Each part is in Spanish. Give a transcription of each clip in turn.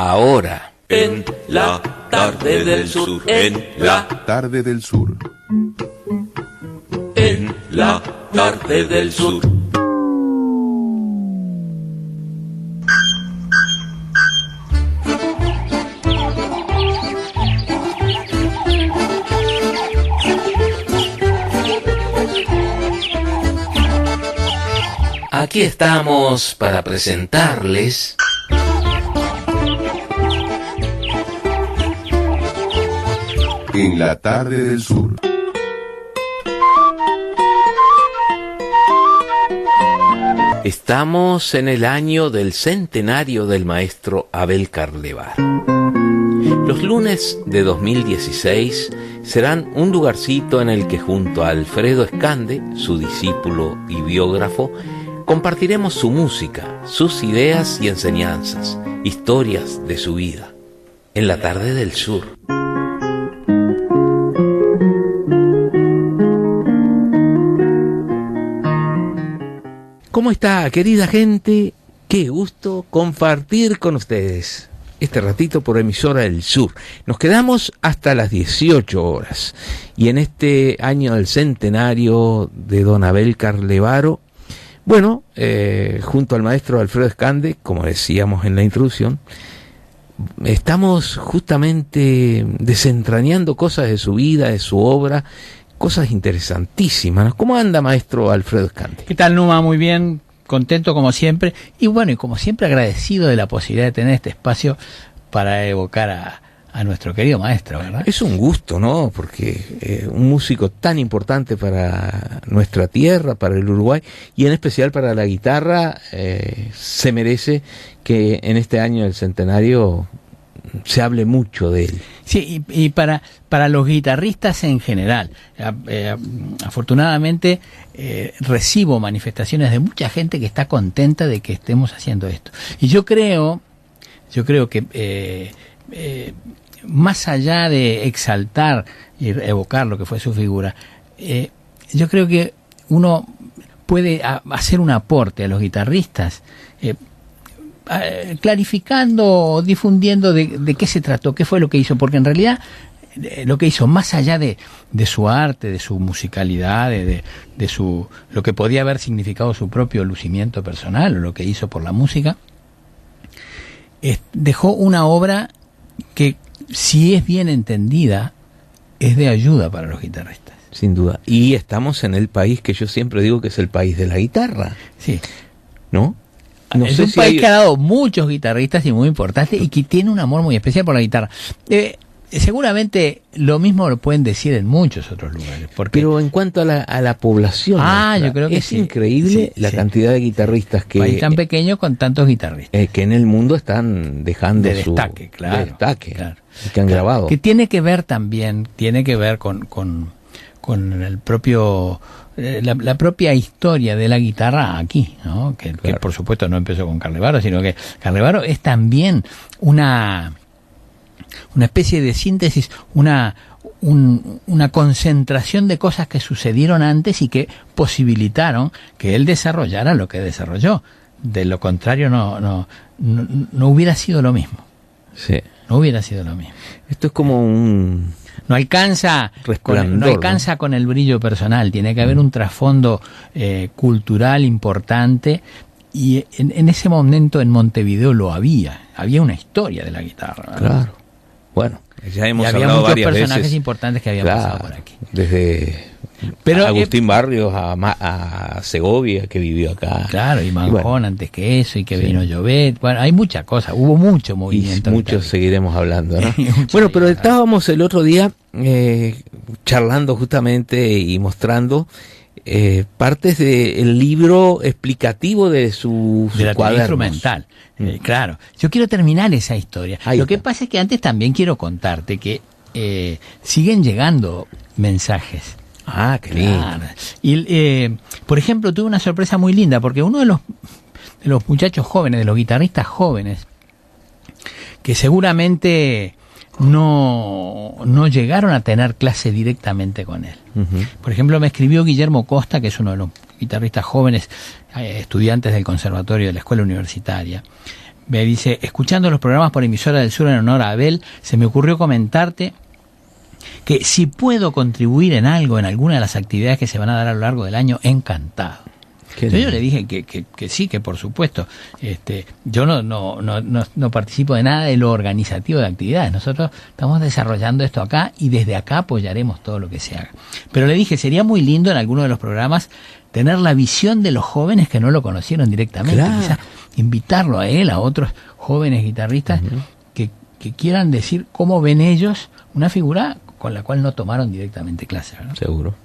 ahora. En la tarde del sur, en la tarde del sur. En la tarde del sur. Aquí estamos para presentarles En la tarde del sur. Estamos en el año del centenario del maestro Abel Carlevaro. Los lunes de 2016 serán un lugarcito en el que junto a Alfredo Escande, su discípulo y biógrafo, compartiremos su música, sus ideas y enseñanzas, historias de su vida, en la tarde del sur. ¿Cómo está, querida gente? Qué gusto compartir con ustedes este ratito por Emisora del Sur. Nos quedamos hasta las 18 horas. Y en este año del centenario de don Abel Carlevaro, bueno, junto al maestro Alfredo Escande, como decíamos en la introducción, estamos justamente desentrañando cosas de su vida, de su obra, cosas interesantísimas. ¿Cómo anda, maestro Alfredo Escande? ¿Qué tal, Numa? Muy bien, contento como siempre. Y bueno, y como siempre agradecido de la posibilidad de tener este espacio para evocar a nuestro querido maestro, ¿verdad? Es un gusto, ¿no? Porque un músico tan importante para nuestra tierra, para el Uruguay, y en especial para la guitarra, se merece que en este año del centenario se hable mucho de él. Sí, y para los guitarristas en general. Afortunadamente recibo manifestaciones de mucha gente que está contenta de que estemos haciendo esto. Y yo creo que más allá de exaltar y evocar lo que fue su figura, yo creo que uno puede hacer un aporte a los guitarristas, clarificando, difundiendo de qué se trató, qué fue lo que hizo, porque en realidad lo que hizo, más allá de su arte, de su musicalidad, de lo que podía haber significado su propio lucimiento personal, o lo que hizo por la música, dejó una obra que, si es bien entendida, es de ayuda para los guitarristas. Sin duda. Y estamos en el país que yo siempre digo que es el país de la guitarra. Sí. ¿No? No es un país que ha dado muchos guitarristas y muy importantes, y que tiene un amor muy especial por la guitarra. Seguramente lo mismo lo pueden decir en muchos otros lugares. Pero en cuanto a la población, yo creo que es increíble la cantidad de guitarristas que... País tan pequeño con tantos guitarristas. Que en el mundo están dejando de destaque, claro. Que han grabado. Que tiene que ver también, con el propio... La propia historia de la guitarra aquí, ¿no? Que por supuesto no empezó con Carlevaro, sino que Carlevaro es también una especie de síntesis, una concentración de cosas que sucedieron antes y que posibilitaron que él desarrollara lo que desarrolló. De lo contrario no hubiera sido lo mismo. Sí. No hubiera sido lo mismo. Esto es como un... No alcanza con el brillo personal, tiene que haber un trasfondo cultural importante, y en ese momento en Montevideo lo había una historia de la guitarra, ¿verdad? Claro. Bueno, ya hemos hablado varias veces. Había muchos personajes importantes que habían pasado por aquí. Desde Agustín Barrios a Segovia, que vivió acá. Claro, y Manjón antes que eso, y que vino Llobet. Bueno, hay muchas cosas, hubo mucho movimiento. Y muchos seguiremos hablando, ¿no? Bueno, pero estábamos el otro día charlando justamente y mostrando partes del libro explicativo de sus cuadernos. Instrumental. Claro, yo quiero terminar esa historia. Lo que pasa es que antes también quiero contarte que siguen llegando mensajes. Ah, qué lindo. Claro. Y, por ejemplo, tuve una sorpresa muy linda, porque uno de los muchachos jóvenes, de los guitarristas jóvenes, que seguramente no llegaron a tener clase directamente con él. Uh-huh. Por ejemplo, me escribió Guillermo Costa, que es uno de los guitarristas jóvenes, estudiantes del conservatorio de la escuela universitaria. Me dice, escuchando los programas por Emisora del Sur en honor a Abel, se me ocurrió comentarte que si puedo contribuir en algo, en alguna de las actividades que se van a dar a lo largo del año, encantado. Entonces yo le dije que sí, que por supuesto. Yo no participo de nada de lo organizativo de actividades. Nosotros estamos desarrollando esto acá y desde acá apoyaremos todo lo que se haga. Pero le dije, sería muy lindo en alguno de los programas tener la visión de los jóvenes que no lo conocieron directamente. Claro. Quizás invitarlo a él, a otros jóvenes guitarristas que quieran decir cómo ven ellos una figura con la cual no tomaron directamente clases, ¿no? Seguro.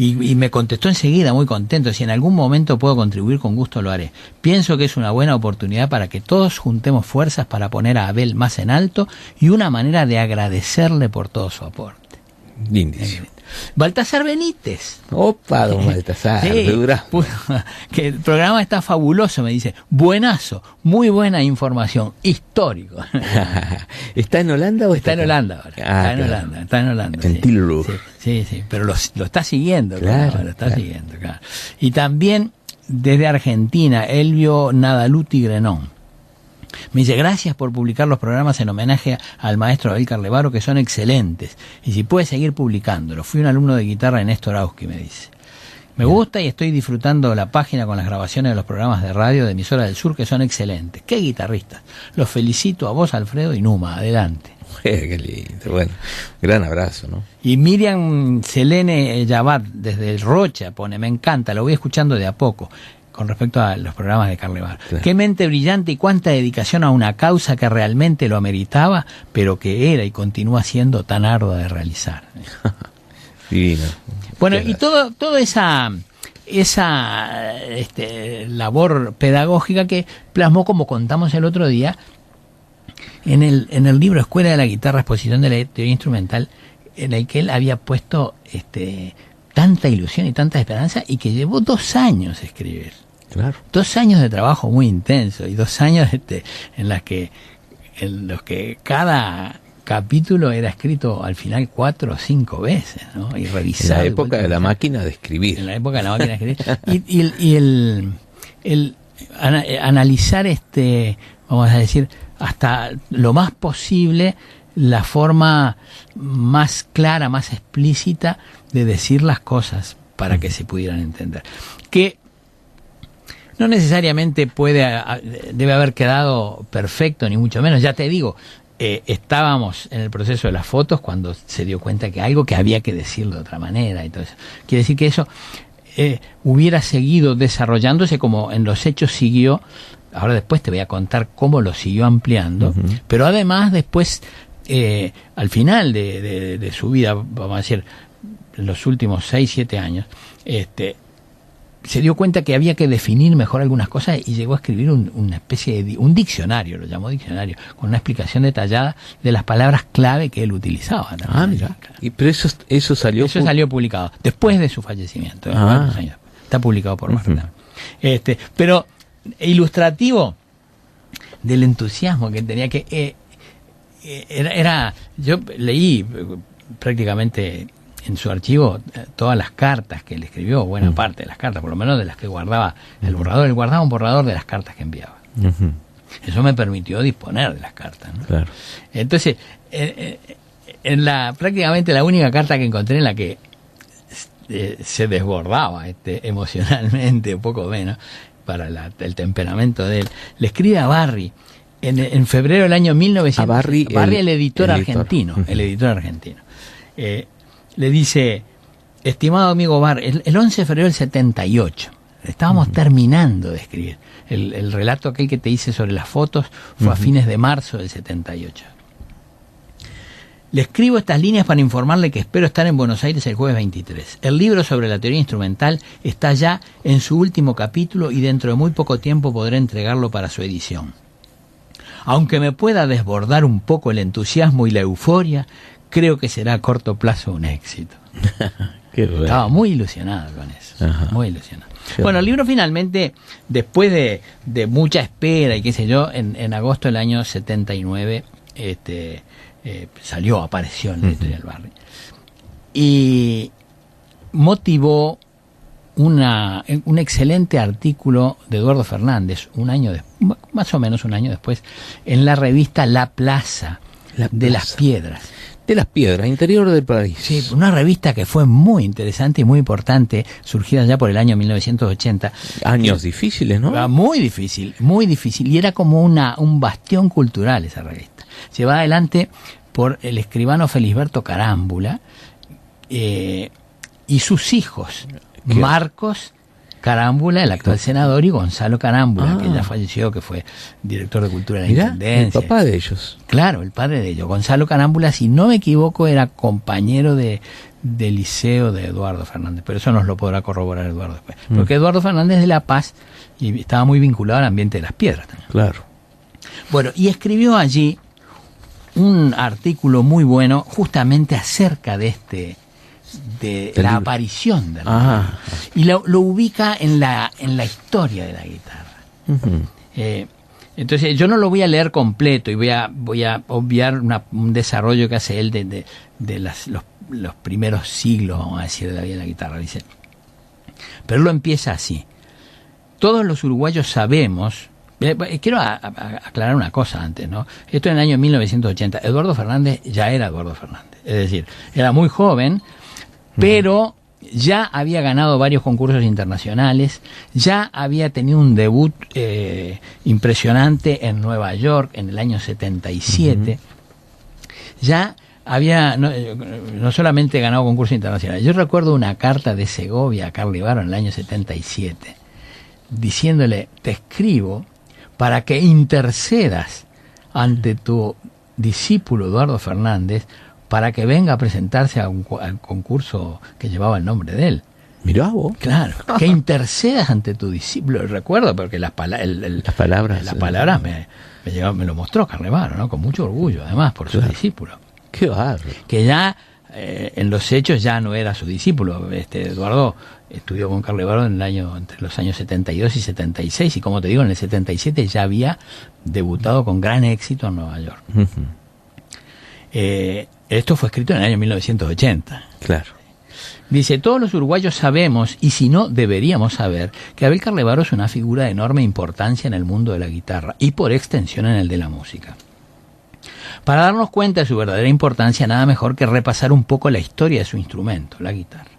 Y me contestó enseguida, muy contento: si en algún momento puedo contribuir, con gusto lo haré. Pienso que es una buena oportunidad para que todos juntemos fuerzas para poner a Abel más en alto y una manera de agradecerle por todo su aporte. Lindísimo. Baltasar Benítez. Opa, don Baltasar, Sí, de Durazno. que el programa está fabuloso, me dice. Buenazo, muy buena información, histórico. ¿Está en Holanda o Está en Holanda ahora. Está en Holanda. En Sí. Tilburg. Sí, pero lo está siguiendo. Claro, Lo está claro. siguiendo, claro. Y también desde Argentina, Elvio Nadaluti Grenón. Me dice, gracias por publicar los programas en homenaje al maestro Abel Carlevaro, que son excelentes. Y si puede seguir publicándolo. Fui un alumno de guitarra en Néstor Auski, me dice. Me gusta y estoy disfrutando la página con las grabaciones de los programas de radio de Emisora del Sur, que son excelentes. ¡Qué guitarristas! Los felicito a vos, Alfredo y Numa. Adelante. Qué lindo. Bueno, gran abrazo, ¿no? Y Miriam Selene Yabat, desde el Rocha, pone, me encanta, lo voy escuchando de a poco, con respecto a los programas de Carlevaro. Claro. Qué mente brillante y cuánta dedicación a una causa que realmente lo ameritaba, pero que era y continúa siendo tan ardua de realizar. Divino. Bueno, Qué y toda esa labor pedagógica que plasmó, como contamos el otro día, en el libro Escuela de la Guitarra, exposición de la teoría instrumental, en el que él había puesto tanta ilusión y tanta esperanza, y que llevó 2 años escribir. Claro. 2 años de trabajo muy intenso, y 2 años en los que cada capítulo era escrito al final 4 o 5 veces, ¿no? Y En revisado. la época de la máquina de escribir. En la época de la máquina de escribir. Y el analizar, vamos a decir, hasta lo más posible, la forma más clara, más explícita de decir las cosas para que se pudieran entender. Que no necesariamente debe haber quedado perfecto, ni mucho menos. Ya te digo, estábamos en el proceso de las fotos cuando se dio cuenta que algo que había que decirlo de otra manera. Entonces, quiere decir que eso hubiera seguido desarrollándose como en los hechos siguió. Ahora después te voy a contar cómo lo siguió ampliando, pero además después, al final de su vida, vamos a decir, en los últimos 6, 7 años, se dio cuenta que había que definir mejor algunas cosas y llegó a escribir una especie de un diccionario, lo llamó diccionario, con una explicación detallada de las palabras clave que él utilizaba. Ah, mira. Pero eso salió. Eso salió publicado después de su fallecimiento. Varios años. Está publicado por Marta. Pero ilustrativo del entusiasmo que tenía, que yo leí prácticamente en su archivo todas las cartas que él escribió, buena parte de las cartas, por lo menos de las que guardaba el borrador. Él guardaba un borrador de las cartas que enviaba. Eso me permitió disponer de las cartas, ¿no? Claro. Entonces, prácticamente la única carta que encontré en la que se desbordaba emocionalmente, un poco menos, para el temperamento de él, le escribe a Barry en febrero del año 1900. A Barry, el editor argentino. El editor argentino. Le dice: estimado amigo Barry, el 11 de febrero del 78, estábamos terminando de escribir. El relato aquel que te hice sobre las fotos fue a fines de marzo del 78. Le escribo estas líneas para informarle que espero estar en Buenos Aires el jueves 23. El libro sobre la teoría instrumental está ya en su último capítulo y dentro de muy poco tiempo podré entregarlo para su edición. Aunque me pueda desbordar un poco el entusiasmo y la euforia, creo que será a corto plazo un éxito. Qué bueno. Estaba muy ilusionado con eso. Ajá. Muy ilusionado. Bueno, el libro finalmente, después de mucha espera y qué sé yo, en agosto del año 79, apareció en la editorial Barry. Y motivó un excelente artículo de Eduardo Fernández, más o menos un año después, en la revista La Plaza de las Piedras. De las Piedras, interior del país. Sí, una revista que fue muy interesante y muy importante, surgida ya por el año 1980. Años difíciles, ¿no? Muy difícil, y era como un bastión cultural esa revista. Llevada adelante por el escribano Felisberto Carámbula y sus hijos, Marcos Carámbula, el actual senador, y Gonzalo Carámbula, que ya falleció, que fue director de Cultura de la Intendencia. El papá de ellos. Claro, el padre de ellos. Gonzalo Carámbula, si no me equivoco, era compañero de liceo de Eduardo Fernández, pero eso nos lo podrá corroborar Eduardo después. Porque Eduardo Fernández de La Paz y estaba muy vinculado al ambiente de las piedras también. Claro. Bueno, y escribió allí un artículo muy bueno justamente acerca de la aparición de la y lo ubica en la historia de la guitarra. Uh-huh. Entonces yo no lo voy a leer completo y voy a obviar un desarrollo que hace él de los primeros siglos, vamos a decir, de la vida de la guitarra. Dice, pero él lo empieza así: todos los uruguayos sabemos. Quiero aclarar una cosa antes, ¿no? Esto en el año 1980. Eduardo Fernández ya era Eduardo Fernández, es decir, era muy joven, pero ya había ganado varios concursos internacionales, ya había tenido un debut impresionante en Nueva York en el año 77, ya había no solamente ganado concursos internacionales. Yo recuerdo una carta de Segovia a Carly Barron en el año 77, diciéndole: te escribo para que intercedas ante tu discípulo Eduardo Fernández para que venga a presentarse al concurso que llevaba el nombre de él. Mirá vos. Claro, que intercedas ante tu discípulo. Recuerdo porque las palabras me lo mostró Carlevaro, ¿no? Con mucho orgullo, además, por su discípulo. Qué bárbaro. Que ya en los hechos ya no era su discípulo. Eduardo estudió con Carlevaro entre los años 72 y 76, y como te digo, en el 77 ya había debutado con gran éxito en Nueva York. Esto fue escrito en el año 1980. Claro. Dice: todos los uruguayos sabemos, y si no, deberíamos saber, que Abel Carlevaro es una figura de enorme importancia en el mundo de la guitarra y por extensión en el de la música. Para darnos cuenta de su verdadera importancia, nada mejor que repasar un poco la historia de su instrumento, la guitarra.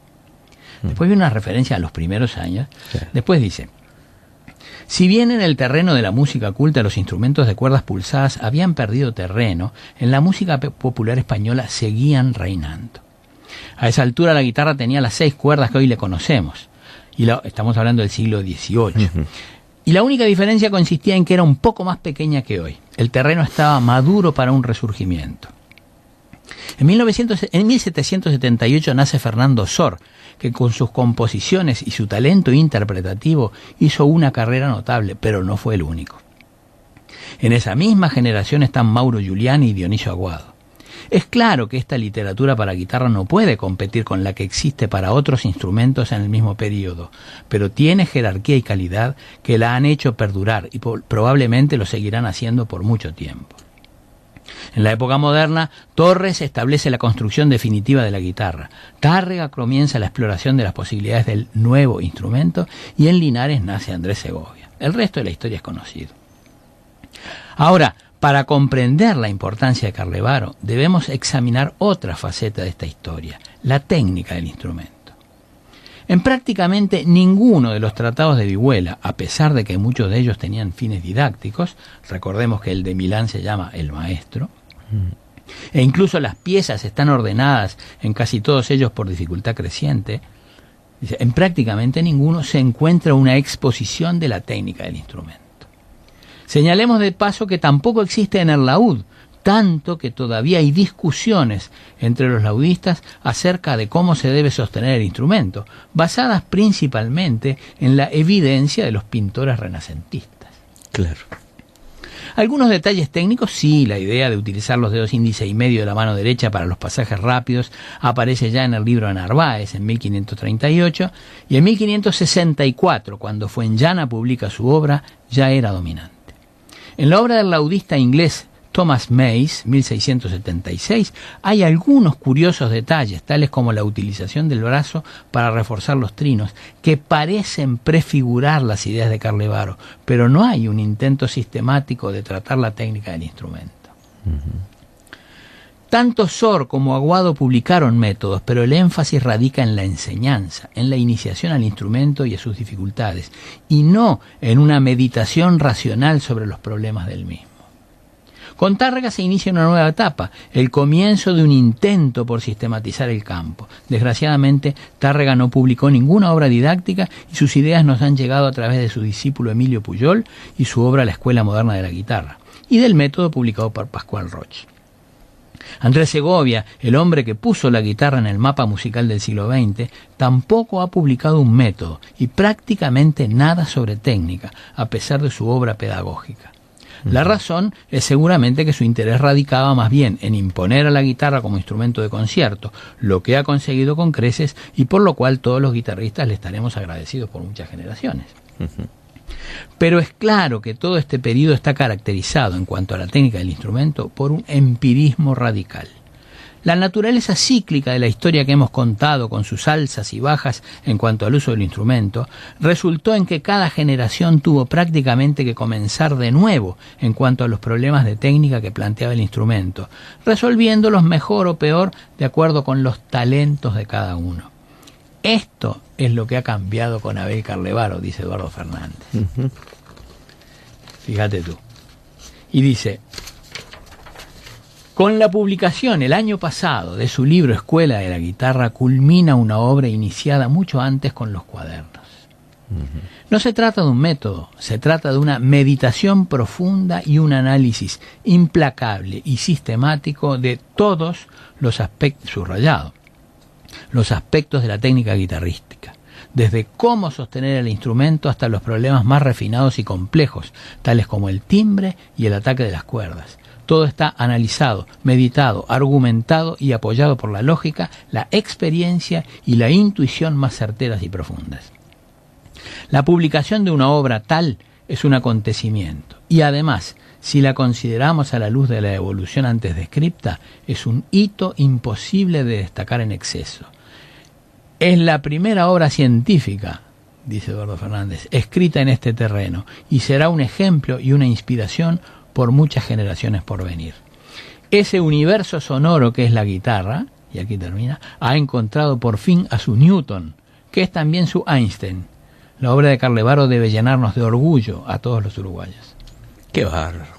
Después viene una referencia a los primeros años. Sí. Después dice: si bien en el terreno de la música culta los instrumentos de cuerdas pulsadas habían perdido terreno, en la música popular española seguían reinando. A esa altura la guitarra tenía las 6 cuerdas que hoy le conocemos, y estamos hablando del siglo XVIII. Y la única diferencia consistía en que era un poco más pequeña que hoy. El terreno estaba maduro para un resurgimiento. En 1778 nace Fernando Sor, que con sus composiciones y su talento interpretativo hizo una carrera notable, pero no fue el único. En esa misma generación están Mauro Giuliani y Dionisio Aguado. Es claro que esta literatura para guitarra no puede competir con la que existe para otros instrumentos en el mismo periodo, pero tiene jerarquía y calidad que la han hecho perdurar y probablemente lo seguirán haciendo por mucho tiempo. En la época moderna, Torres establece la construcción definitiva de la guitarra. Tárrega comienza la exploración de las posibilidades del nuevo instrumento y en Linares nace Andrés Segovia. El resto de la historia es conocido. Ahora, para comprender la importancia de Carlevaro, debemos examinar otra faceta de esta historia, la técnica del instrumento. En prácticamente ninguno de los tratados de vihuela, a pesar de que muchos de ellos tenían fines didácticos, recordemos que el de Milán se llama El Maestro, e incluso las piezas están ordenadas en casi todos ellos por dificultad creciente, en prácticamente ninguno se encuentra una exposición de la técnica del instrumento. Señalemos de paso que tampoco existe en el laúd, tanto que todavía hay discusiones entre los laudistas acerca de cómo se debe sostener el instrumento, basadas principalmente en la evidencia de los pintores renacentistas. Claro. Algunos detalles técnicos, sí, la idea de utilizar los dedos índice y medio de la mano derecha para los pasajes rápidos aparece ya en el libro de Narváez en 1538, y en 1564, cuando Fuenllana publica su obra, ya era dominante. En la obra del laudista inglés Thomas Mays, 1676, hay algunos curiosos detalles, tales como la utilización del brazo para reforzar los trinos, que parecen prefigurar las ideas de Carlevaro, pero no hay un intento sistemático de tratar la técnica del instrumento. Tanto Sor como Aguado publicaron métodos, pero el énfasis radica en la enseñanza, en la iniciación al instrumento y a sus dificultades, y no en una meditación racional sobre los problemas del mismo. Con Tárrega se inicia una nueva etapa, el comienzo de un intento por sistematizar el campo. Desgraciadamente, Tárrega no publicó ninguna obra didáctica y sus ideas nos han llegado a través de su discípulo Emilio Pujol y su obra La Escuela Moderna de la Guitarra, y del método publicado por Pascual Roch. Andrés Segovia, el hombre que puso la guitarra en el mapa musical del siglo XX, tampoco ha publicado un método y prácticamente nada sobre técnica, a pesar de su obra pedagógica. La razón es seguramente que su interés radicaba más bien en imponer a la guitarra como instrumento de concierto, lo que ha conseguido con creces y por lo cual todos los guitarristas le estaremos agradecidos por muchas generaciones. Pero es claro que todo este periodo está caracterizado en cuanto a la técnica del instrumento por un empirismo radical. La naturaleza cíclica de la historia que hemos contado, con sus alzas y bajas en cuanto al uso del instrumento, resultó en que cada generación tuvo prácticamente que comenzar de nuevo en cuanto a los problemas de técnica que planteaba el instrumento, resolviéndolos mejor o peor de acuerdo con los talentos de cada uno. Esto es lo que ha cambiado con Abel Carlevaro, dice Eduardo Fernández. Fíjate tú. Y dice: con la publicación el año pasado de su libro Escuela de la Guitarra, culmina una obra iniciada mucho antes con los cuadernos. No se trata de un método, se trata de una meditación profunda y un análisis implacable y sistemático de todos los aspectos, subrayado, los aspectos de la técnica guitarrística, desde cómo sostener el instrumento hasta los problemas más refinados y complejos, tales como el timbre y el ataque de las cuerdas. Todo está analizado, meditado, argumentado y apoyado por la lógica, la experiencia y la intuición más certeras y profundas. La publicación de una obra tal es un acontecimiento y además, si la consideramos a la luz de la evolución antes descripta, es un hito imposible de destacar en exceso. Es la primera obra científica, dice Eduardo Fernández, escrita en este terreno, y será un ejemplo y una inspiración por muchas generaciones por venir. Ese universo sonoro que es la guitarra, y aquí termina, ha encontrado por fin a su Newton, que es también su Einstein. La obra de Carlevaro debe llenarnos de orgullo a todos los uruguayos. Qué bárbaro.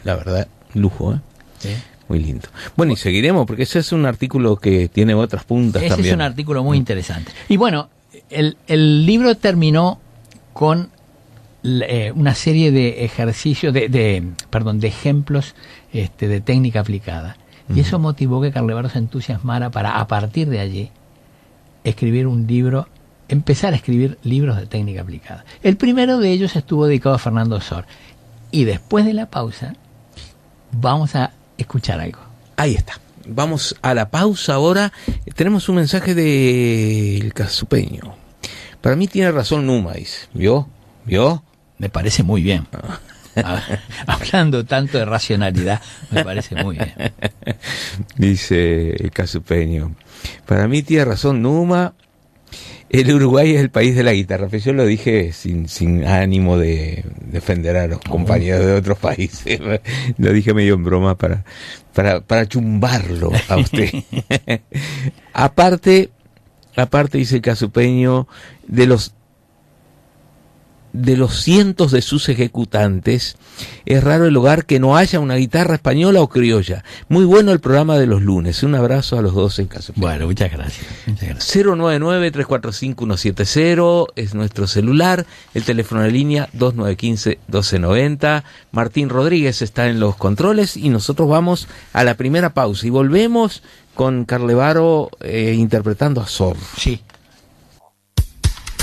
La verdad, lujo, ¿eh? ¿Sí? Muy lindo. Bueno, y seguiremos, porque ese es un artículo que tiene otras puntas ese también. Ese es un artículo muy interesante. Y bueno, el libro terminó con una serie de ejercicios, de ejemplos de técnica aplicada. Y eso motivó que Carlevaro se entusiasmara para, a partir de allí, escribir un libro, empezar a escribir libros de técnica aplicada. El primero de ellos estuvo dedicado a Fernando Sor. Y después de la pausa, vamos a escuchar algo. Ahí está. Vamos a la pausa ahora. Tenemos un mensaje del Casupeño. Para mí tiene razón Numa, dice. ¿Vio? Me parece muy bien. Hablando tanto de racionalidad, me parece muy bien. Dice el Casupeño. Para mí tiene razón Numa. El Uruguay es el país de la guitarra. Yo lo dije sin ánimo de defender a los compañeros de otros países. Lo dije medio en broma para chumbarlo a usted. Aparte dice el Casupeño, de los cientos de sus ejecutantes, es raro el hogar que no haya una guitarra española o criolla. Muy bueno el programa de los lunes. Un abrazo a los dos en Casupeño. Bueno, muchas gracias. 099-345-170 es nuestro celular, el teléfono de línea 2915-1290. Martín Rodríguez está en los controles y nosotros vamos a la primera pausa y volvemos con Carlevaro interpretando a Sor. Sí.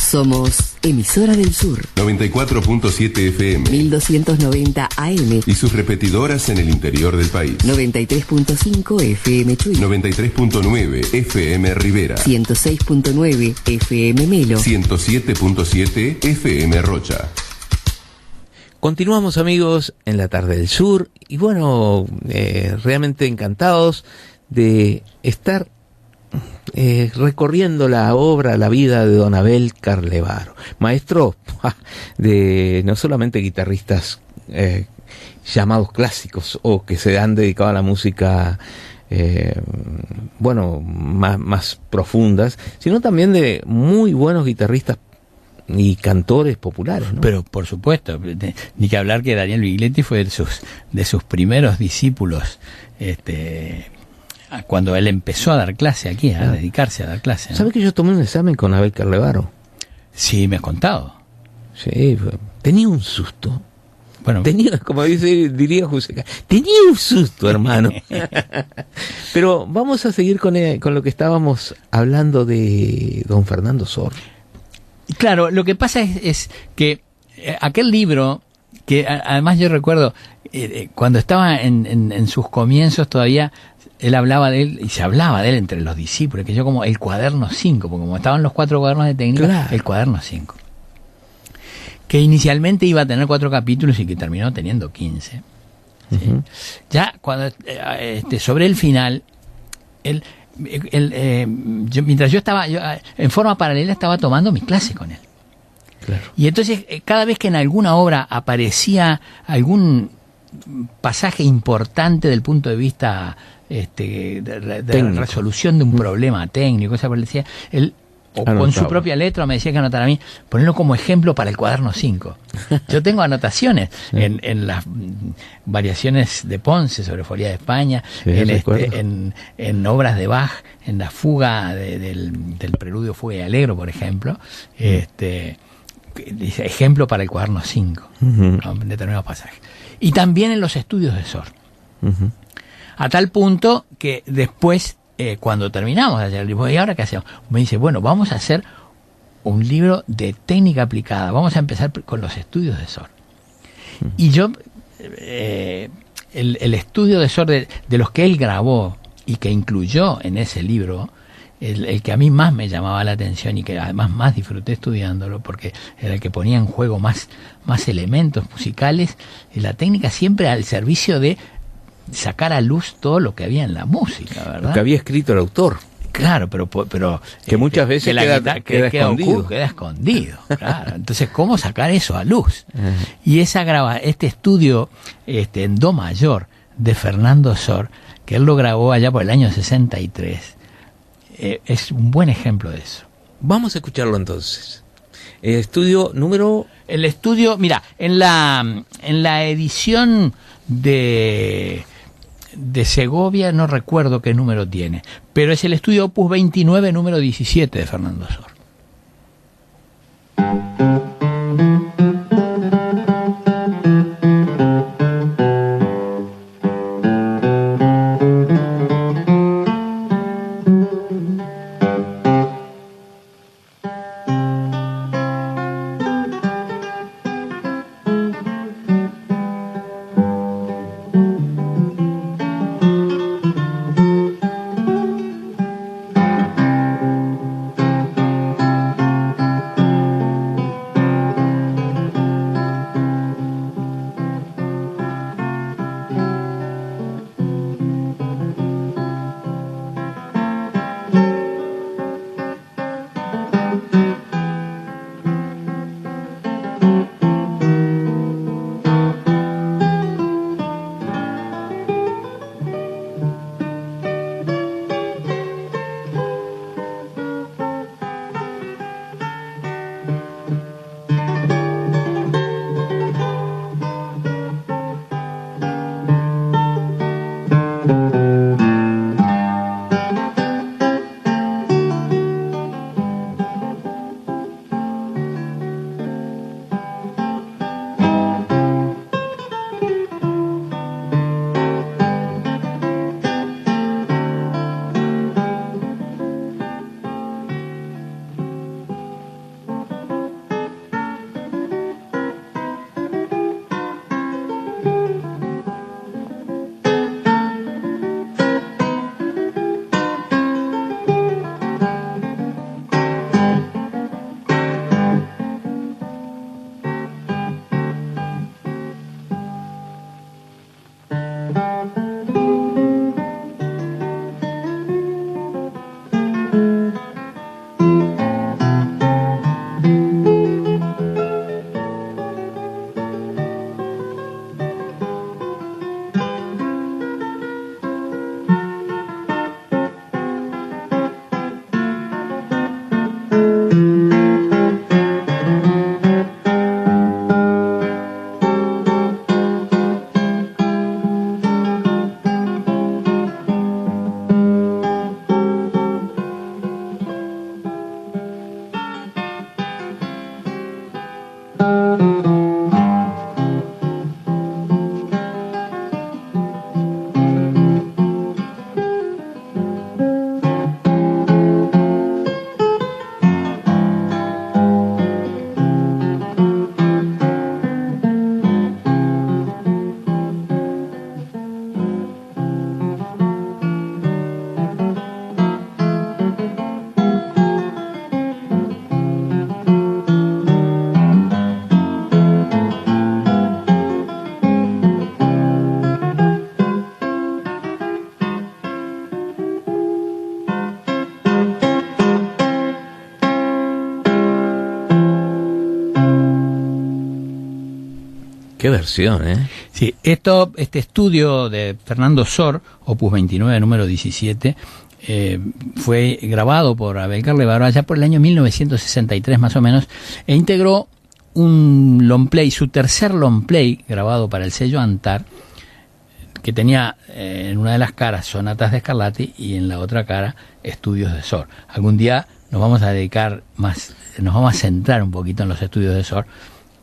Somos Emisora del Sur 94.7 FM 1290 AM y sus repetidoras en el interior del país. 93.5 FM Chuy, 93.9 FM Rivera, 106.9 FM Melo, 107.7 FM Rocha. Continuamos, amigos, en la tarde del sur y bueno, realmente encantados de estar recorriendo la obra, la vida de don Abel Carlevaro, maestro de no solamente guitarristas llamados clásicos o que se han dedicado a la música más profundas, sino también de muy buenos guitarristas y cantores populares, ¿no? Pero por supuesto, ni que hablar que Daniel Bigletti fue de sus primeros discípulos, cuando él empezó a dar clase aquí, a dedicarse a dar clase, ¿no? ¿Sabe que yo tomé un examen con Abel Carlevaro? Sí, me has contado. Sí, tenía un susto. Bueno, tenía, como diría Juseca, tenía un susto, hermano. Pero vamos a seguir con lo que estábamos hablando de don Fernando Sor. Claro, lo que pasa es que aquel libro, que además yo recuerdo, cuando estaba en sus comienzos todavía, él hablaba de él, y se hablaba de él entre los discípulos, que yo como el cuaderno 5, porque como estaban los 4 cuadernos de técnica, claro, el cuaderno 5. Que inicialmente iba a tener 4 capítulos y que terminó teniendo 15. ¿Sí? Uh-huh. Ya cuando sobre el final, mientras yo estaba en forma paralela, estaba tomando mi clase con él. Claro. Y entonces cada vez que en alguna obra aparecía algún pasaje importante del punto de vista de resolución de un problema técnico, esa decía, él con su propia letra me decía que anotar a mí, ponerlo como ejemplo para el cuaderno 5. Yo tengo anotaciones en las variaciones de Ponce sobre Folía de España, sí, en obras de Bach, en la fuga del preludio Fuga y Allegro, por ejemplo, ejemplo para el cuaderno 5, ¿no? En determinados pasajes. Y también en los estudios de Sor. Uh-huh. A tal punto que después, cuando terminamos de hacer el libro, ¿y ahora qué hacemos? Me dice, bueno, vamos a hacer un libro de técnica aplicada, vamos a empezar con los estudios de Sor. Uh-huh. Y yo, el estudio de Sor de los que él grabó y que incluyó en ese libro, el que a mí más me llamaba la atención y que además más disfruté estudiándolo, porque era el que ponía en juego más elementos musicales, la técnica siempre al servicio de sacar a luz todo lo que había en la música, ¿verdad? Lo que había escrito el autor. Claro, pero que muchas veces queda escondido. Queda escondido, claro. Entonces, ¿cómo sacar eso a luz? Y este estudio en do mayor de Fernando Sor, que él lo grabó allá por el año 63, es un buen ejemplo de eso. Vamos a escucharlo entonces. El estudio número... El estudio, mira, en la edición de Segovia, no recuerdo qué número tiene, pero es el estudio Opus 29, número 17 de Fernando Sor. Qué versión, ¿eh? Sí, este estudio de Fernando Sor, Opus 29, número 17, fue grabado por Abel Carlevaro allá por el año 1963 más o menos, e integró un long play, su tercer long play, grabado para el sello Antar, que tenía en una de las caras sonatas de Scarlatti y en la otra cara estudios de Sor. Algún día nos vamos a dedicar más, nos vamos a centrar un poquito en los estudios de Sor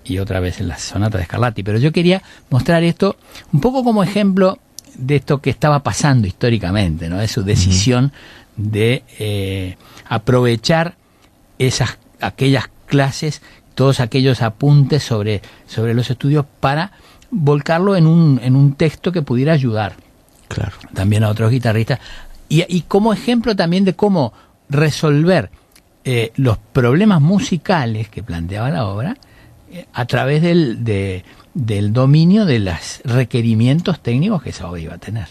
y otra vez en las sonatas de Scarlatti, pero yo quería mostrar esto un poco como ejemplo de esto que estaba pasando históricamente, ¿no? De su decisión de aprovechar aquellas clases, todos aquellos apuntes sobre los estudios para volcarlo en un texto que pudiera ayudar, claro, también a otros guitarristas, y como ejemplo también de cómo resolver los problemas musicales que planteaba la obra a través del dominio de los requerimientos técnicos que esa obra iba a tener.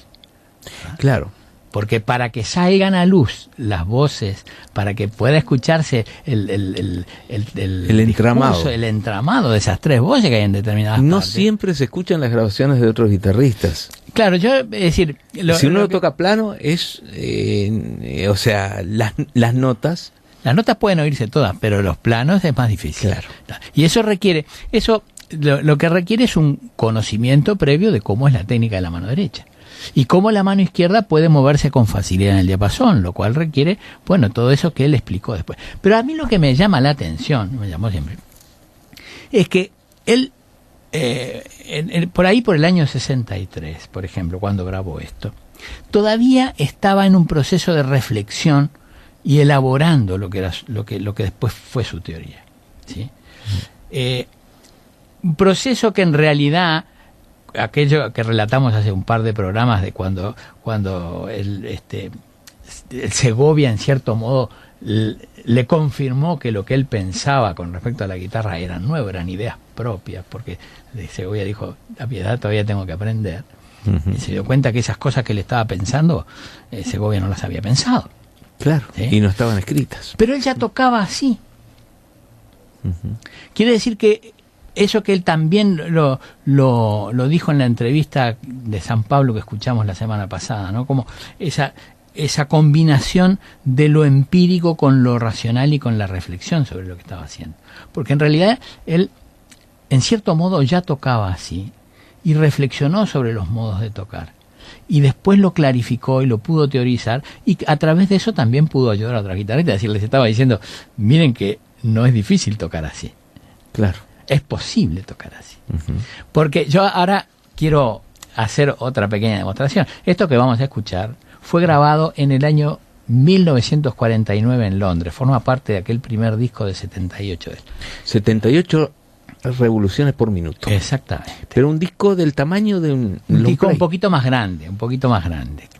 Claro. Porque para que salgan a luz las voces, para que pueda escucharse el entramado. discurso, el entramado de esas tres voces que hay en determinadas no partes. Siempre se escuchan las grabaciones de otros guitarristas. Claro, es decir... si uno lo toca plano, o sea, las notas... Las notas pueden oírse todas, pero los planos es más difícil. Claro. Y eso lo que requiere es un conocimiento previo de cómo es la técnica de la mano derecha. Y cómo la mano izquierda puede moverse con facilidad en el diapasón, lo cual requiere, todo eso que él explicó después. Pero a mí lo que me llama la atención, me llamó siempre, es que él, por ahí por el año 63, por ejemplo, cuando grabó esto, todavía estaba en un proceso de reflexión y elaborando lo que después fue su teoría, ¿sí? Un proceso que en realidad, aquello que relatamos hace un par de programas de cuando el Segovia en cierto modo le confirmó que lo que él pensaba con respecto a la guitarra era nuevo, eran ideas propias, porque Segovia dijo, a piedad todavía tengo que aprender. Y se dio cuenta que esas cosas que él estaba pensando, Segovia no las había pensado. Claro, ¿sí? Y no estaban escritas. Pero él ya tocaba así. Quiere decir que eso que él también lo dijo en la entrevista de San Pablo que escuchamos la semana pasada, ¿no? Como esa combinación de lo empírico con lo racional y con la reflexión sobre lo que estaba haciendo. Porque en realidad él, en cierto modo, ya tocaba así y reflexionó sobre los modos de tocar. Y después lo clarificó y lo pudo teorizar, y a través de eso también pudo ayudar a otras guitarristas. Es decir, les estaba diciendo, miren que no es difícil tocar así. Claro. Es posible tocar así. Porque yo ahora quiero hacer otra pequeña demostración. Esto que vamos a escuchar fue grabado en el año 1949 en Londres. Forma parte de aquel primer disco de 78 de él. 78 revoluciones por minuto. Exactamente. Pero un disco del tamaño de un disco play. un poquito más grande.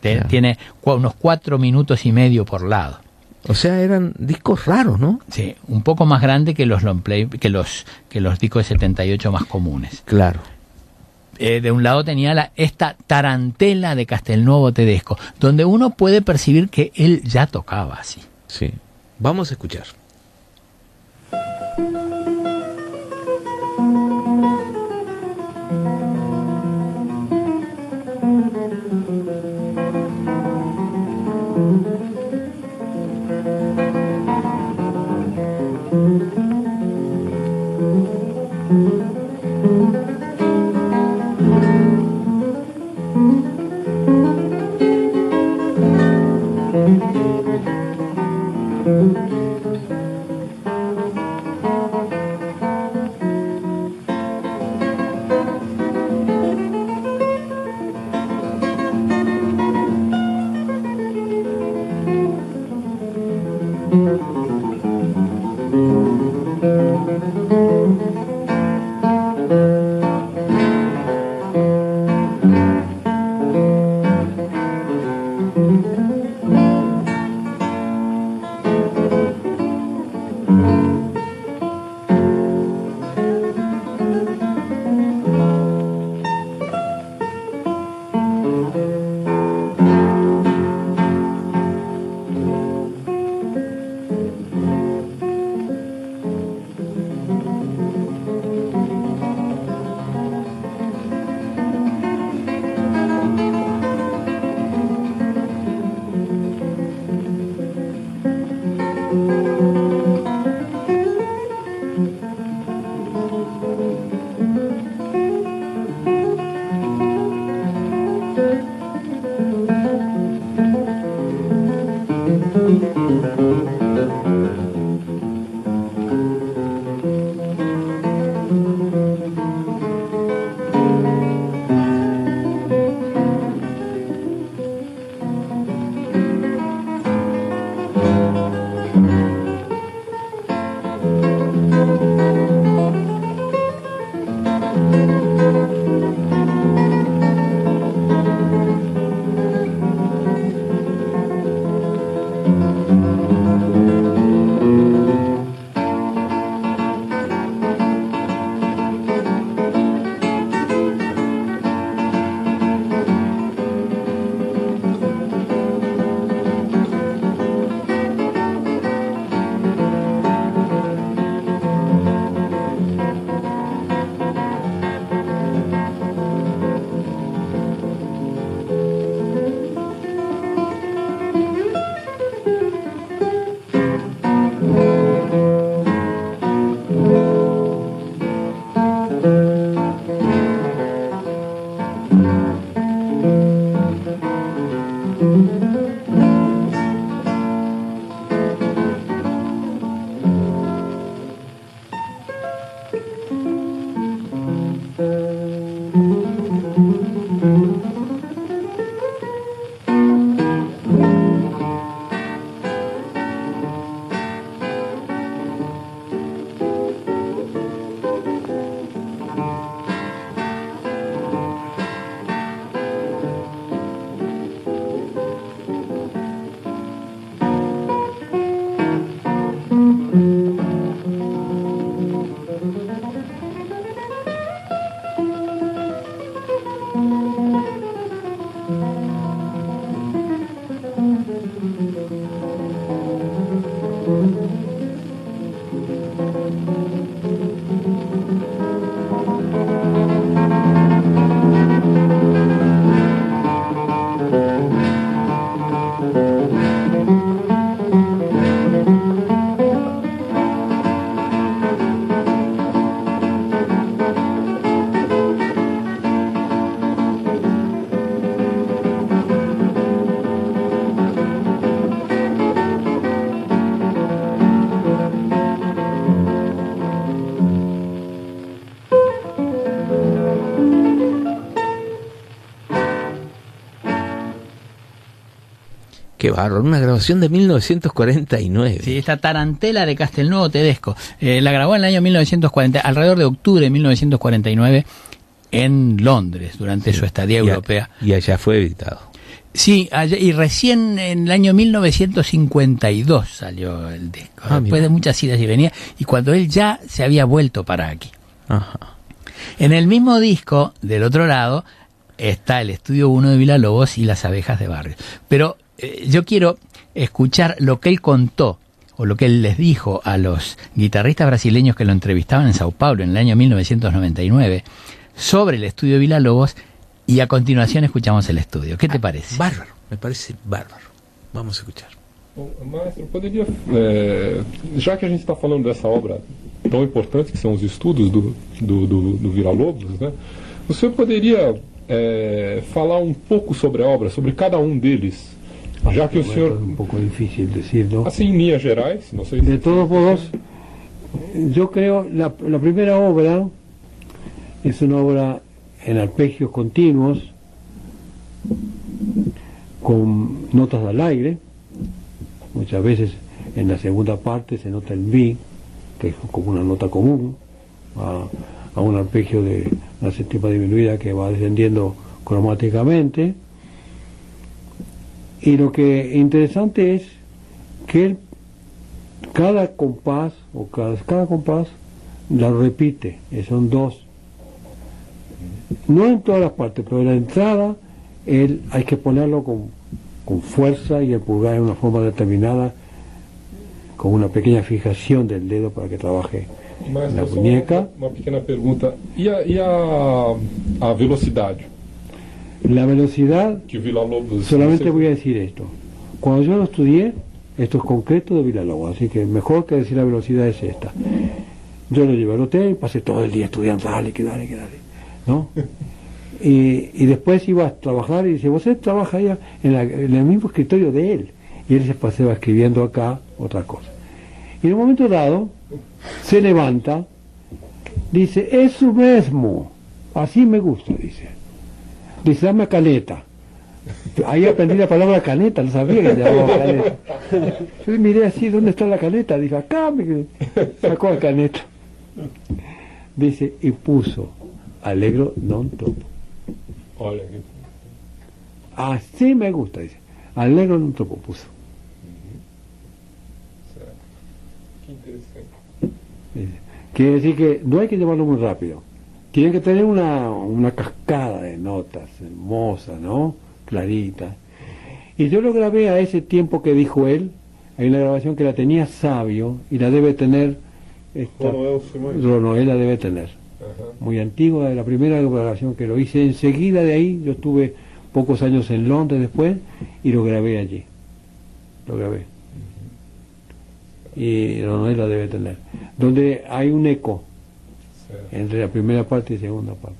Claro. Tiene unos 4 minutos y medio por lado. O sea, eran discos raros, ¿no? Sí, un poco más grande que los long play, que los discos de 78 más comunes. Claro. De un lado tenía esta tarantela de Castelnuovo Tedesco, donde uno puede percibir que él ya tocaba así. Sí. Vamos a escuchar. Qué bárbaro, una grabación de 1949. Sí, esta tarantela de Castelnuovo Tedesco. La grabó en el año 1940, alrededor de octubre de 1949, en Londres, durante su estadía europea. Y allá fue editado. Sí, y recién en el año 1952 salió el disco, después de muchas idas y venidas, y cuando él ya se había vuelto para aquí. Ajá. En el mismo disco, del otro lado, está el Estudio 1 de Villalobos y Las Abejas de Barrio. Pero yo quiero escuchar lo que él contó, o lo que él les dijo a los guitarristas brasileños que lo entrevistaban en Sao Paulo en el año 1999, sobre el Estudio Villalobos, y a continuación escuchamos el estudio. ¿Qué te parece? Bárbaro, me parece bárbaro. Vamos a escuchar. Maestro, poderia, já que a gente está falando dessa obra tão importante que são os estudos do Villa-Lobos, né? Você poderia falar um pouco sobre a obra, sobre cada um deles, já que o senhor... Es un poco difícil decir, ¿no? Assim, em linhas gerais, não sei De todos modos, yo creo la primera obra es una obra en arpegios continuos, con notas al aire. Muchas veces en la segunda parte se nota el mi, que es como una nota común a un arpegio de una séptima disminuida que va descendiendo cromáticamente. Y lo que interesante es que cada compás o cada compás la repite, son dos. No en todas las partes, pero en la entrada hay que ponerlo con fuerza y el pulgar en una forma determinada, con una pequeña fijación del dedo para que trabaje Mas la muñeca. Uma pequena pergunta. E a velocidade? La velocidad, Que o Villa-Lobos... solamente voy a decir esto. Cuando yo lo estudié, esto es concreto de Villalobos, así que mejor que decir la velocidad es esta. Yo lo llevé al hotel, pasé todo el día estudiando, dale, ¿no? Y después iba a trabajar y dice, vos trabaja allá en el mismo escritorio de él. Y él se pasaba escribiendo acá otra cosa. Y en un momento dado, se levanta, dice, eso mismo, así me gusta, dice. Dice, dame caneta. Ahí aprendí la palabra caneta, no sabía que se llamaba caneta. Yo miré así, ¿dónde está la caneta? Dice, acá me sacó la caneta. Dice, y puso, allegro non troppo. Olha aqui. Así me gusta, dice. Allegro non troppo puso. Certo. Que interessante. Dice, quiere decir que no hay que llevarlo muy rápido. Tiene que tener una cascada de notas hermosas, ¿no? Claritas. Y yo lo grabé a ese tiempo que dijo él. Hay una grabación que la tenía Sabio y la debe tener Ronoel la debe tener. Ajá. Muy antigua, de la primera grabación que lo hice. Enseguida de ahí, yo estuve pocos años en Londres después y lo grabé allí. Lo grabé. Y Ronoel la debe tener. Donde hay un eco Certo. entre la primera parte y segunda parte.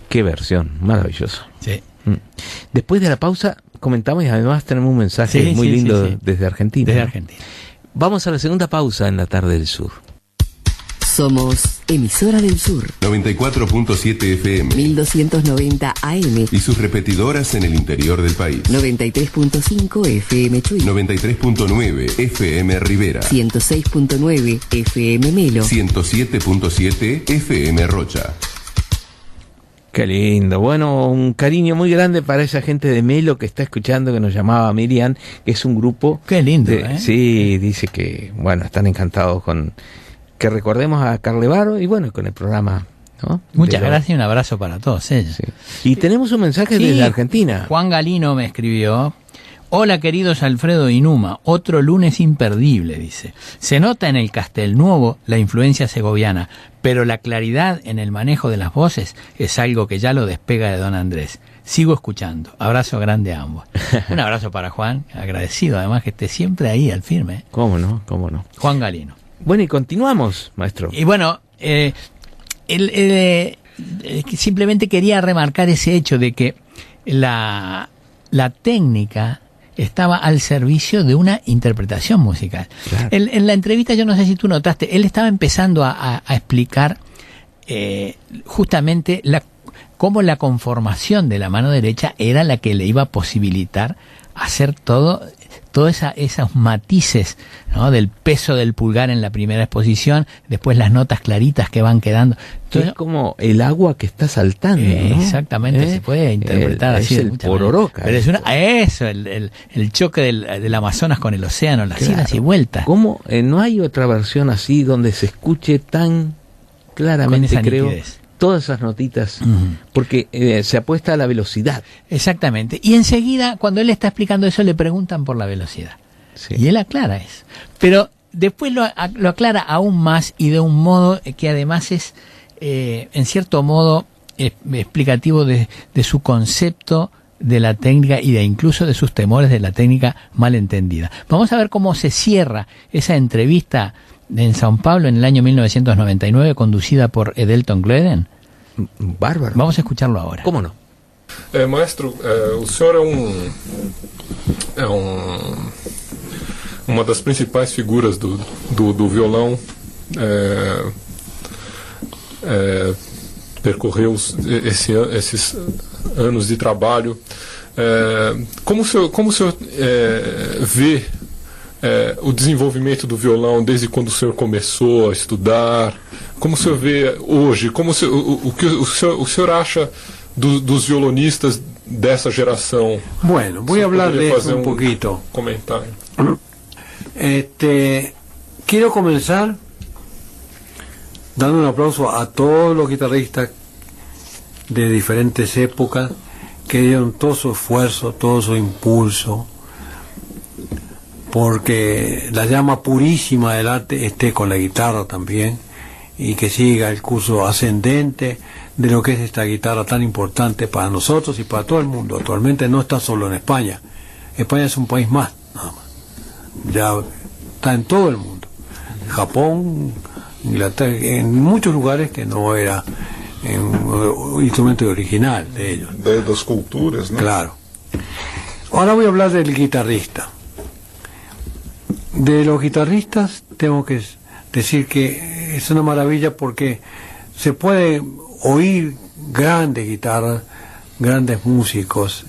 Qué versión, maravilloso. Sí. Después de la pausa comentamos y además tenemos un mensaje Sí, muy sí, lindo sí, sí. desde Argentina. Desde ¿no? Argentina. Vamos a la segunda pausa en la tarde del sur. Somos Emisora del Sur, 94.7 FM 1290 AM, y sus repetidoras en el interior del país. 93.5 FM Chuy, 93.9 FM Rivera, 106.9 FM Melo, 107.7 FM Rocha. Qué lindo. Bueno, un cariño muy grande para esa gente de Melo que está escuchando, que nos llamaba Miriam, que es un grupo. Qué lindo, Sí, dice que, bueno, están encantados con que recordemos a Carlevaro y bueno, con el programa, ¿no? Muchas gracias y un abrazo para todos ellos. Sí. Y tenemos un mensaje Sí, desde Argentina. Juan Galino me escribió: hola queridos Alfredo y Numa, otro lunes imperdible, dice. Se nota en el Castelnuovo la influencia segoviana, pero la claridad en el manejo de las voces es algo que ya lo despega de don Andrés. Sigo escuchando. Abrazo grande a ambos. Un abrazo para Juan, agradecido además que esté siempre ahí al firme. ¿Cómo no? ¿Cómo no? Juan Galino. Bueno, y continuamos, maestro. Y bueno, simplemente quería remarcar ese hecho de que la técnica estaba al servicio de una interpretación musical. Claro. En la entrevista, yo no sé si tú notaste, él estaba empezando a explicar justamente cómo la conformación de la mano derecha era la que le iba a posibilitar hacer todos esos matices, ¿no? Del peso del pulgar en la primera exposición, después las notas claritas que van quedando. Es como el agua que está saltando, ¿no? Exactamente, se puede interpretar así. Es el pororoca. Pero el choque del Amazonas con el océano, las idas y vueltas. ¿Cómo no hay otra versión así donde se escuche tan claramente, creo, nitidez, todas esas notitas? Porque se apuesta a la velocidad. Exactamente. Y enseguida, cuando él está explicando eso, le preguntan por la velocidad. Sí. Y él aclara eso. Pero después lo aclara aún más, y de un modo que además es, en cierto modo, explicativo de su concepto de la técnica y de incluso de sus temores de la técnica mal entendida. Vamos a ver cómo se cierra esa entrevista en São Paulo en el año 1999, conducida por Edelton Gleden. Bárbaro. Vamos a escucharlo ahora. ¿Cómo no? Maestro, o senhor uma das principais figuras do violão, percorreu esses anos de trabalho. Como o senhor vê o desenvolvimento do violão desde quando o senhor começou a estudar? Como o senhor vê hoje? O que o senhor acha dos violonistas dessa geração? Bueno, voy a hablar de eso un poquito. Comentario. Quiero comenzar dando un aplauso a todos los guitarristas de diferentes épocas que dieron todo su esfuerzo, todo su impulso, porque la llama purísima del arte esté con la guitarra también, y que siga el curso ascendente de lo que es esta guitarra tan importante para nosotros y para todo el mundo. Actualmente no está solo en España. España es un país más, nada más. Ya está en todo el mundo. Japón, Inglaterra, en muchos lugares que no era un instrumento original de ellos. De las culturas, ¿no? Claro. Ahora voy a hablar del guitarrista. De los guitarristas tengo que decir que es una maravilla, porque se puede oír grandes guitarras, grandes músicos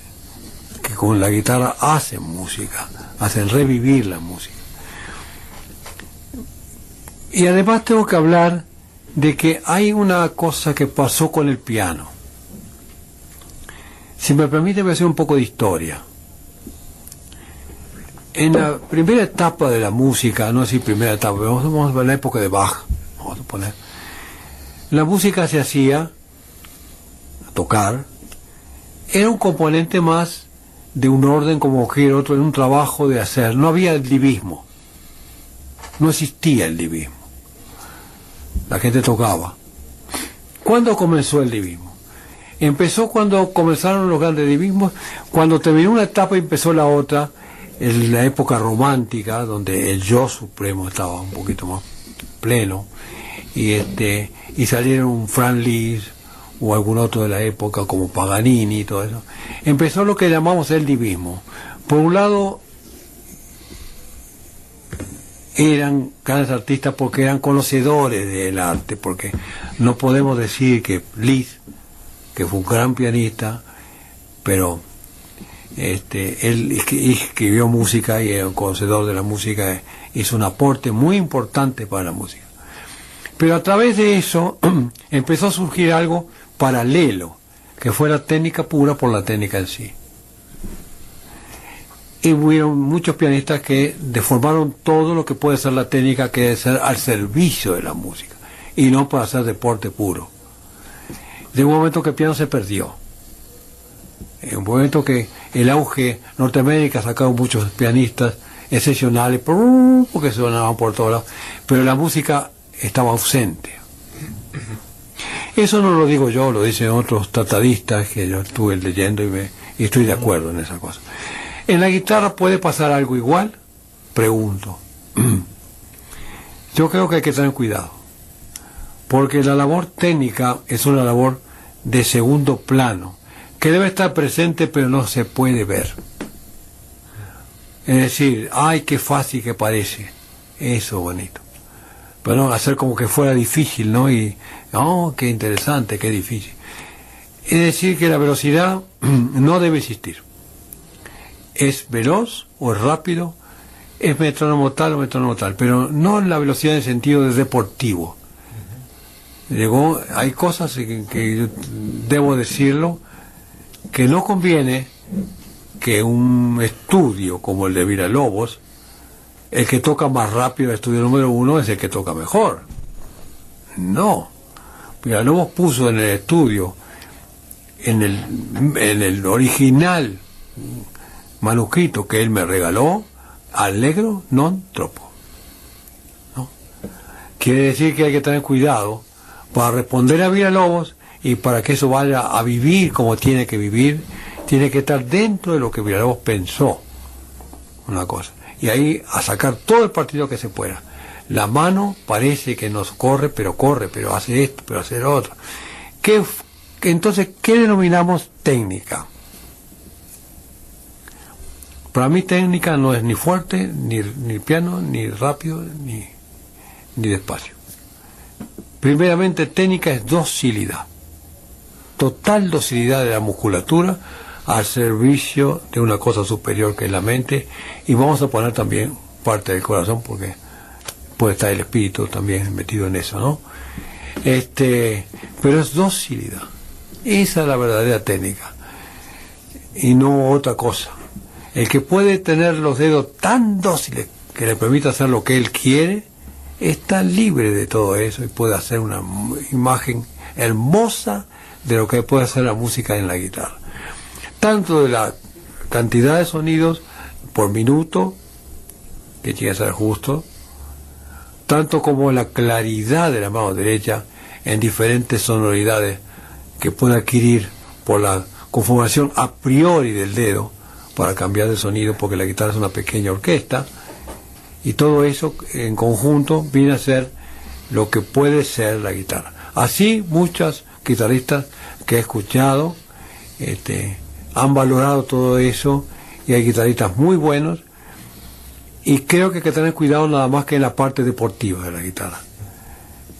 que con la guitarra hacen música, hacen revivir la música. Y además tengo que hablar de que hay una cosa que pasó con el piano. Si me permite, voy a hacer un poco de historia. En la primera etapa de la música, no sé si primera etapa, vamos a ver la época de Bach, vamos a poner. La música se hacía, a tocar, era un componente más de un orden como cualquier otro, en un trabajo de hacer. No había el livismo, no existía el livismo. La gente tocaba. ¿Cuándo comenzó el livismo? Empezó cuando comenzaron los grandes livismos, cuando terminó una etapa y empezó la otra, en la época romántica, donde el yo supremo estaba un poquito más pleno, y salieron Franz Liszt o algún otro de la época como Paganini y todo eso. Empezó lo que llamamos el livismo. Por un lado, eran grandes artistas porque eran conocedores del arte, porque no podemos decir que Liszt, que fue un gran pianista, pero él escribió música y era un conocedor de la música, hizo un aporte muy importante para la música. Pero a través de eso empezó a surgir algo paralelo, que fue la técnica pura por la técnica en sí. Y hubieron muchos pianistas que deformaron todo lo que puede ser la técnica, que es ser al servicio de la música, y no para hacer deporte puro. De un momento que el piano se perdió. En un momento que el auge, Norteamérica sacaron muchos pianistas excepcionales, porque sonaban por todos lados, pero la música estaba ausente. Eso no lo digo yo, lo dicen otros tratadistas que yo estuve leyendo y estoy de acuerdo en esa cosa. ¿En la guitarra puede pasar algo igual? Pregunto. Yo creo que hay que tener cuidado, porque la labor técnica es una labor de segundo plano, que debe estar presente pero no se puede ver. Es decir, ay, qué fácil que parece. Eso es bonito. Pero no hacer como que fuera difícil, ¿no? Y, oh, qué interesante, qué difícil. Es decir, que la velocidad no debe existir. Es veloz o es rápido, es metrónomo tal o metrónomo tal, pero no la velocidad en el sentido de deportivo. Hay cosas que yo debo decirlo, que no conviene que un estudio como el de Villalobos, el que toca más rápido el estudio número 1 es el que toca mejor. No. Villalobos puso en el estudio, en el original manuscrito que él me regaló, allegro non troppo. ¿No? Quiere decir que hay que tener cuidado para responder a Villalobos, y para que eso vaya a vivir como tiene que vivir, tiene que estar dentro de lo que Villalobos pensó. Una cosa. Y ahí a sacar todo el partido que se pueda. La mano parece que nos corre, pero hace esto, pero hace lo otro. Entonces, ¿qué denominamos técnica? Para mí técnica no es ni fuerte, ni piano, ni rápido, ni despacio. Primeramente, técnica es docilidad. Total docilidad de la musculatura al servicio de una cosa superior que es la mente, y vamos a poner también parte del corazón, porque puede estar el espíritu también metido en eso, ¿no? Pero es docilidad. Esa es la verdadera técnica, y no otra cosa. El que puede tener los dedos tan dóciles que le permita hacer lo que él quiere, está libre de todo eso y puede hacer una imagen hermosa de lo que puede hacer la música en la guitarra. Tanto de la cantidad de sonidos por minuto, que tiene que ser justo, tanto como la claridad de la mano derecha en diferentes sonoridades que puede adquirir por la conformación a priori del dedo para cambiar de sonido, porque la guitarra es una pequeña orquesta, y todo eso en conjunto viene a ser lo que puede ser la guitarra. Así muchos guitarristas que he escuchado han valorado todo eso, y hay guitarristas muy buenos, y creo que hay que tener cuidado nada más que en la parte deportiva de la guitarra,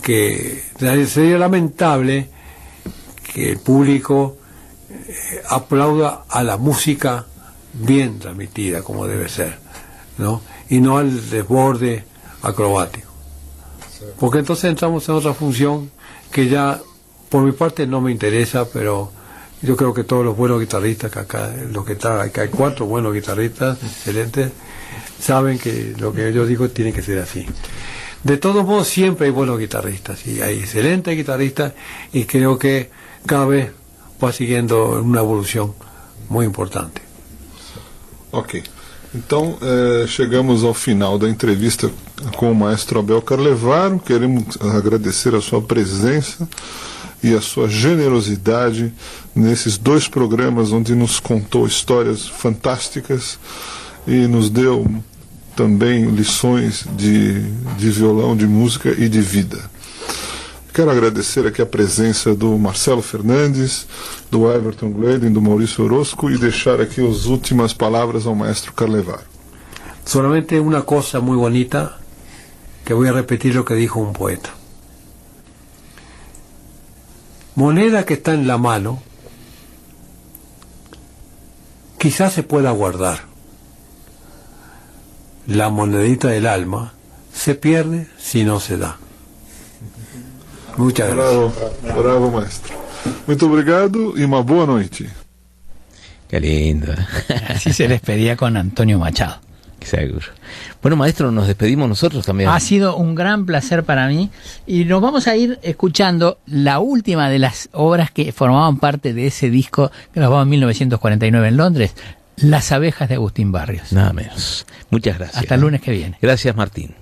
que sería lamentable que el público aplauda a la música bien transmitida como debe ser, ¿no? Y no al desborde acrobático, porque entonces entramos en otra función que ya por mi parte no me interesa, pero yo creo que todos los buenos guitarristas que acá, que hay 4 buenos guitarristas excelentes, saben que lo que yo digo tiene que ser así. De todos modos, siempre hay buenos guitarristas, y hay excelentes guitarristas, y creo que cada vez va siguiendo una evolución muy importante. Ok, então chegamos ao final da entrevista com o maestro Abel Carlevaro. Queremos agradecer a sua presença e a sua generosidade nesses 2 programas onde nos contou histórias fantásticas e nos deu também lições de violão, de música e de vida. Quero agradecer aqui a presença do Marcelo Fernandes, do Everton Gledin, do Maurício Orozco, e deixar aqui as últimas palavras ao maestro Carlevaro. Solamente una cosa muy bonita, que voy a repetir lo que dijo un poeta. Moneda que está en la mano, quizás se pueda guardar. La monedita del alma se pierde si no se da. Muchas gracias. Bravo, maestro. Muito obrigado e uma boa noite. Qué lindo. Así se despedía con Antonio Machado. Seguro. Bueno, maestro, nos despedimos nosotros también. Ha sido un gran placer para mí, y nos vamos a ir escuchando la última de las obras que formaban parte de ese disco grabado en 1949 en Londres, Las abejas de Agustín Barrios. Nada menos. Muchas gracias. Hasta el lunes que viene. Gracias, Martín.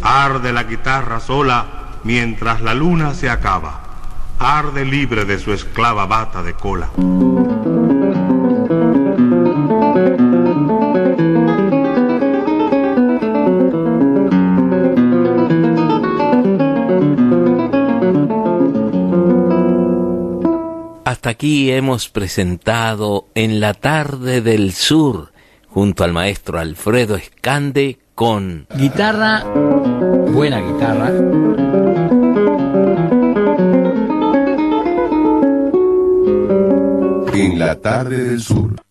Arde la guitarra sola mientras la luna se acaba. Arde libre de su esclava bata de cola. Hasta aquí hemos presentado En la tarde del sur, junto al maestro Alfredo Escande, con guitarra, buena guitarra. En la tarde del sur.